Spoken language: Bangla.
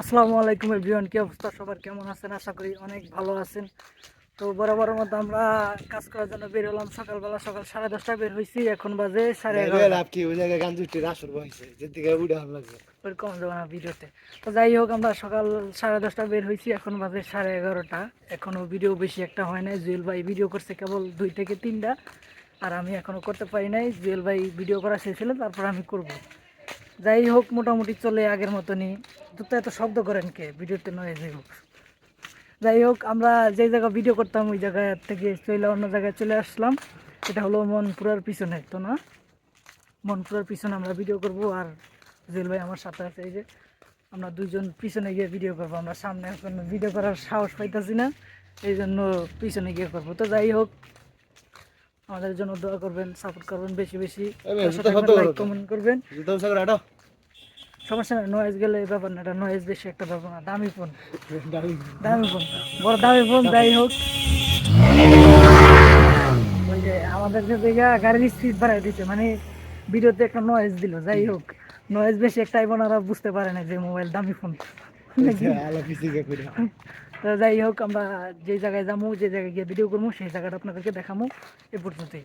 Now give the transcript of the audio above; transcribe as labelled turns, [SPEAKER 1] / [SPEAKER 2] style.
[SPEAKER 1] আসসালামু আলাইকুম এভরিওয়ান, কি অবস্থা সবার? কেমন আছেন? আশা করি অনেক ভালো আছেন। তো বরাবরের মতো আমরা কাজ করার জন্য বের হলাম সকালবেলা। সকাল 10:30টায় বের হয়েছি, এখন বাজে 11:30।
[SPEAKER 2] লাভ কি ওই জায়গায় গান দুটি আসর বসে যেদিকে উঠে ভালো লাগবে।
[SPEAKER 1] ওরকম যাবো না ভিডিওতে। তো যাই হোক, আমরা সকাল 10:30টায় বের হয়েছি, এখন বাজে 11:30। এখনো ভিডিও বেশি একটা হয় নাই। জুয়েল ভাই ভিডিও করছে কেবল 2 থেকে 3টা, আর আমি এখনো করতে পারি নাই। জুয়েল ভাই ভিডিও করা শেষছিল, তারপর আমি করব। যাই হোক, মোটামুটি চলে আগের মতনই। তো এত শব্দ করেন কে ভিডিওতে? নয় যাই হোক, যাই হোক, আমরা যে জায়গায় ভিডিও করতাম ওই জায়গা থেকে চলে অন্য জায়গায় চলে আসলাম। এটা হলো মনপুরার পিছনে, তো না, মনপুরার পিছনে আমরা ভিডিও করব। আর জুয়েল ভাই আমার সাথে আছে। এই যে আমরা দুইজন পিছনে গিয়ে ভিডিও করব। আমরা সামনে এখন ভিডিও করার সাহস পাইতেছি না, এই জন্য পিছনে গিয়ে করবো। তো যাই হোক, আমাদের জন্য দোয়া করবেন, সাপোর্ট করবেন বেশি বেশি, লাইক কমেন্ট করবেন। সমস্যা নেই, নয়েজ গেলে এই ব্যাপার না, এটা নয়েজ বেশি একটা ব্যাপার না। দামি ফোন, দামি ফোন, বড় দামি ফোন। যাই হোক, ওই যে আমাদের যে জায়গা গাড়ির স্পিড বাড়াই দিচ্ছে, মানে ভিডিওতে একটা নয়েজ দিল। যাই হোক, নয়েজ বেশি একটা ওনারা বুঝতে পারে না যে মোবাইল দামি ফোন। তো যাই হোক, আমরা যে জায়গায় যাবো, যে জায়গায় গিয়ে ভিডিও করবো, সেই জায়গাটা আপনাদেরকে দেখাবো। এ পর্যন্তই।